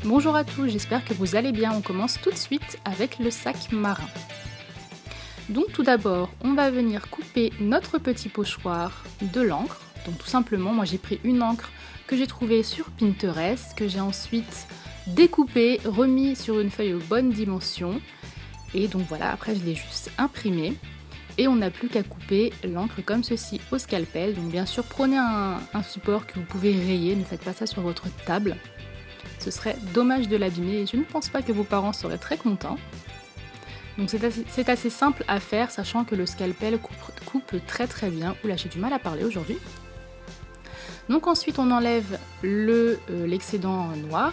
Bonjour à tous, j'espère que vous allez bien. On commence tout de suite avec le sac marin. Donc tout d'abord, on va venir couper notre petit pochoir de l'encre. Donc tout simplement, moi j'ai pris une encre que j'ai trouvée sur Pinterest, que j'ai ensuite découpée, remis sur une feuille aux bonnes dimensions. Et donc voilà, après je l'ai juste imprimée. Et on n'a plus qu'à couper l'encre comme ceci au scalpel. Donc bien sûr, prenez un support que vous pouvez rayer, ne faites pas ça sur votre table. Ce serait dommage de l'abîmer et je ne pense pas que vos parents seraient très contents. Donc c'est assez simple à faire, sachant que le scalpel coupe très très bien. Oula, j'ai du mal à parler aujourd'hui. Donc ensuite on enlève l'excédent noir.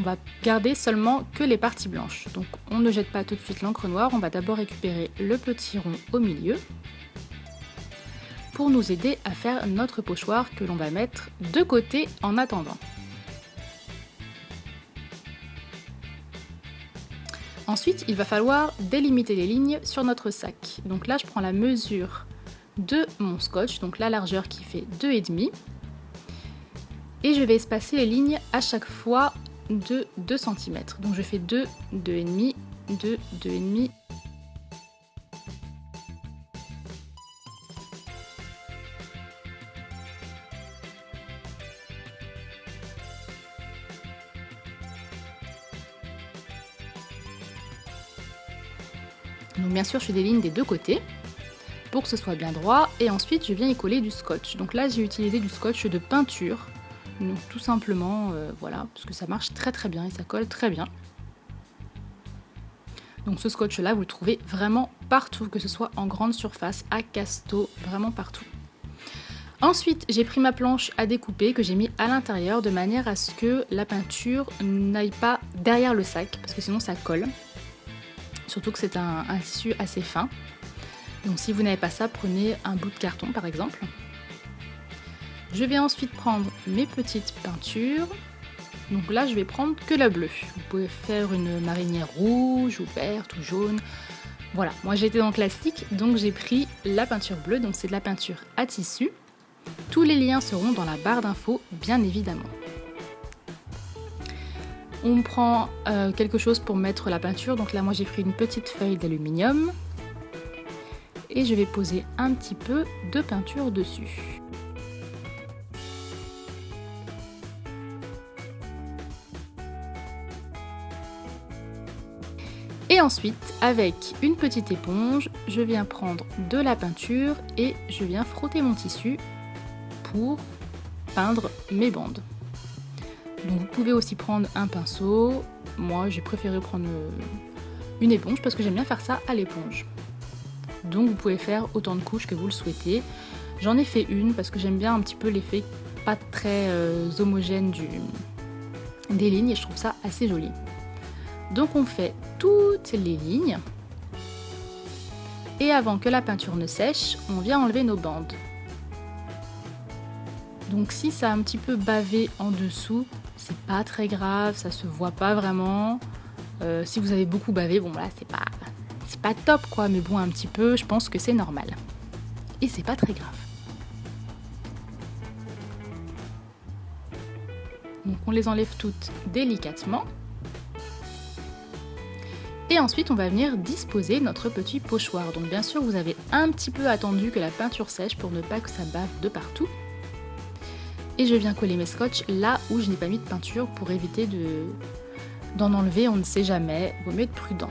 On va garder seulement que les parties blanches. Donc on ne jette pas tout de suite l'encre noire, on va d'abord récupérer le petit rond au milieu pour nous aider à faire notre pochoir que l'on va mettre de côté en attendant. Ensuite, il va falloir délimiter les lignes sur notre sac. Donc là, je prends la mesure de mon scotch, donc la largeur qui fait 2,5. Et je vais espacer les lignes à chaque fois de 2 cm. Donc je fais 2, 2,5, 2, 2,5. Donc bien sûr, je fais des lignes des deux côtés pour que ce soit bien droit. Et ensuite, je viens y coller du scotch. Donc là, j'ai utilisé du scotch de peinture. Donc tout simplement, voilà, parce que ça marche très très bien et ça colle très bien. Donc ce scotch là, vous le trouvez vraiment partout, que ce soit en grande surface, à casto, vraiment partout. Ensuite, j'ai pris ma planche à découper que j'ai mis à l'intérieur de manière à ce que la peinture n'aille pas derrière le sac, parce que sinon ça colle. Surtout que c'est un tissu assez fin. Donc si vous n'avez pas ça, prenez un bout de carton par exemple. Je vais ensuite prendre mes petites peintures. Donc là, je vais prendre que la bleue. Vous pouvez faire une marinière rouge ou verte ou jaune. Voilà, moi j'ai été dans le classique, donc j'ai pris la peinture bleue. Donc c'est de la peinture à tissu. Tous les liens seront dans la barre d'infos, bien évidemment. On prend quelque chose pour mettre la peinture. Donc là, moi j'ai pris une petite feuille d'aluminium. Et je vais poser un petit peu de peinture dessus. Et ensuite, avec une petite éponge, je viens prendre de la peinture et je viens frotter mon tissu pour peindre mes bandes. Donc vous pouvez aussi prendre un pinceau. Moi, j'ai préféré prendre une éponge parce que j'aime bien faire ça à l'éponge. Donc vous pouvez faire autant de couches que vous le souhaitez. J'en ai fait une parce que j'aime bien un petit peu l'effet pas très homogène des lignes et je trouve ça assez joli. Donc on fait toutes les lignes et avant que la peinture ne sèche, on vient enlever nos bandes. Donc si ça a un petit peu bavé en dessous, c'est pas très grave, ça se voit pas vraiment. Si vous avez beaucoup bavé, bon voilà, c'est pas top quoi, mais bon un petit peu, je pense que c'est normal. Et c'est pas très grave. Donc on les enlève toutes délicatement. Et ensuite, on va venir disposer notre petit pochoir. Donc bien sûr, vous avez un petit peu attendu que la peinture sèche pour ne pas que ça bave de partout. Et je viens coller mes scotch là où je n'ai pas mis de peinture pour éviter d'en enlever, on ne sait jamais, vaut mieux être prudent.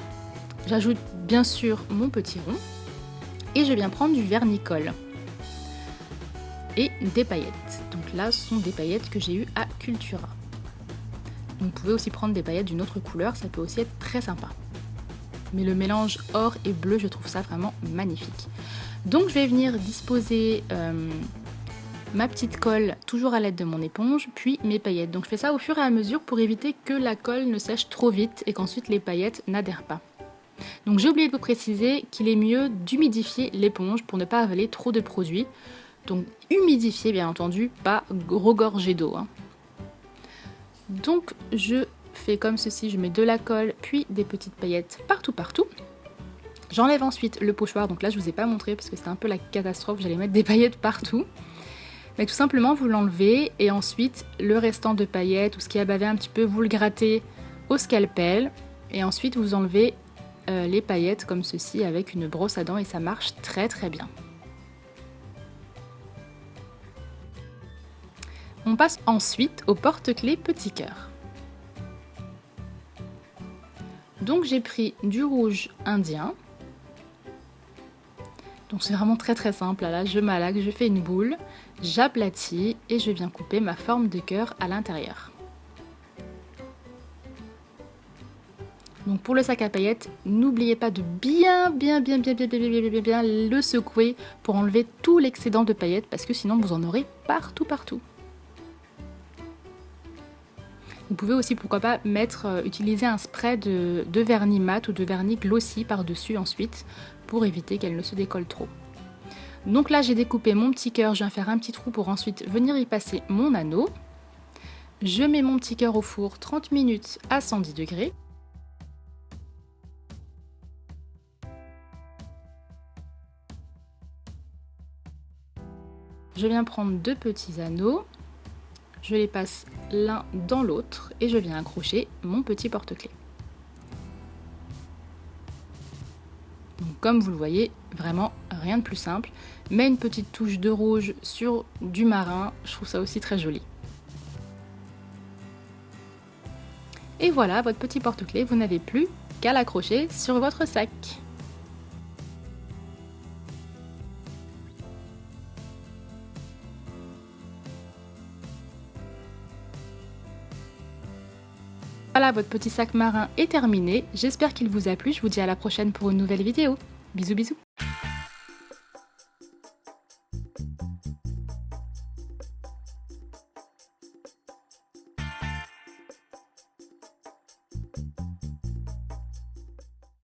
J'ajoute bien sûr mon petit rond et je viens prendre du vernis-colle et des paillettes. Donc là, ce sont des paillettes que j'ai eues à Cultura. Vous pouvez aussi prendre des paillettes d'une autre couleur, ça peut aussi être très sympa. Mais le mélange or et bleu, je trouve ça vraiment magnifique. Donc je vais venir disposer ma petite colle, toujours à l'aide de mon éponge, puis mes paillettes. Donc je fais ça au fur et à mesure pour éviter que la colle ne sèche trop vite et qu'ensuite les paillettes n'adhèrent pas. Donc j'ai oublié de vous préciser qu'il est mieux d'humidifier l'éponge pour ne pas avaler trop de produits. Donc humidifier bien entendu, pas regorger d'eau. Donc je fais comme ceci, je mets de la colle puis des petites paillettes partout. J'enlève ensuite le pochoir, donc là je vous ai pas montré parce que c'était un peu la catastrophe, j'allais mettre des paillettes partout. Mais tout simplement vous l'enlevez et ensuite le restant de paillettes ou ce qui a bavé un petit peu, vous le grattez au scalpel et ensuite vous enlevez les paillettes comme ceci avec une brosse à dents et ça marche très très bien. On passe ensuite au porte-clés petit cœur. Donc j'ai pris du rouge indien. Donc c'est vraiment très très simple, là je malaxe, je fais une boule, j'aplatis et je viens couper ma forme de cœur à l'intérieur. Donc pour le sac à paillettes, n'oubliez pas de bien le secouer pour enlever tout l'excédent de paillettes parce que sinon vous en aurez partout. Vous pouvez aussi, pourquoi pas, utiliser un spray de vernis mat ou de vernis glossy par-dessus ensuite pour éviter qu'elle ne se décolle trop. Donc là, j'ai découpé mon petit cœur, je viens faire un petit trou pour ensuite venir y passer mon anneau. Je mets mon petit cœur au four 30 minutes à 110 degrés. Je viens prendre 2 petits anneaux. Je les passe l'un dans l'autre et je viens accrocher mon petit porte-clés. Comme vous le voyez, vraiment rien de plus simple, mais une petite touche de rouge sur du marin, je trouve ça aussi très joli. Et voilà votre petit porte-clés, vous n'avez plus qu'à l'accrocher sur votre sac. Voilà, votre petit sac marin est terminé. J'espère qu'il vous a plu. Je vous dis à la prochaine pour une nouvelle vidéo. Bisous bisous.